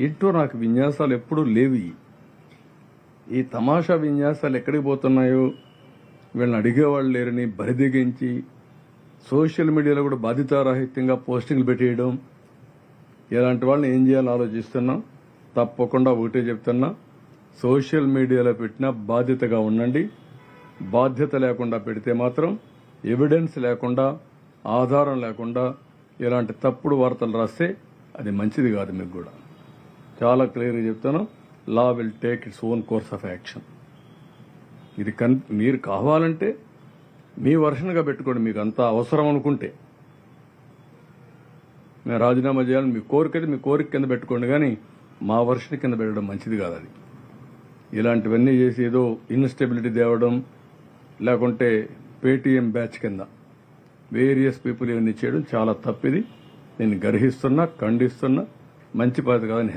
ఏంటో నాకు విన్యాసాలు ఎప్పుడూ లేవి. ఈ తమాషా విన్యాసాలు ఎక్కడికి పోతున్నాయో వీళ్ళని అడిగేవాళ్ళు లేరని బరిదిగించి సోషల్ మీడియాలో కూడా బాధ్యతారాహిత్యంగా పోస్టింగ్లు పెట్టేయడం, ఇలాంటి వాళ్ళని ఏం చేయాలో ఆలోచిస్తున్నాం. తప్పకుండా ఒకటే చెప్తున్నా, సోషల్ మీడియాలో పెట్టినా బాధ్యతగా ఉండండి. బాధ్యత లేకుండా పెడితే మాత్రం ఎవిడెన్స్ లేకుండా, ఆధారం లేకుండా ఇలాంటి తప్పుడు వార్తలు రాస్తే అది మంచిది కాదు. మీకు కూడా చాలా క్లియర్గా చెప్తాను, law will take its own course of action. ఇది మీరు కావాలంటే మీ వర్షన్గా పెట్టుకోండి, మీకు అంత అవసరం అనుకుంటే. మేము రాజీనామా చేయాలని మీ కోరిక మీ కోరిక కింద పెట్టుకోండి, కానీ మా వర్షన్ కింద పెట్టడం మంచిది కాదు. అది ఇలాంటివన్నీ చేసి ఏదో ఇన్స్టెబిలిటీ తేవడం, లేకుంటే పేటీఎం బ్యాచ్ కింద వేరియస్ పీపుల్ ఇవన్నీ చేయడం చాలా తప్పిది. నేను గర్హిస్తున్నా, ఖండిస్తున్నా. మంచి పద్ధతి కాదని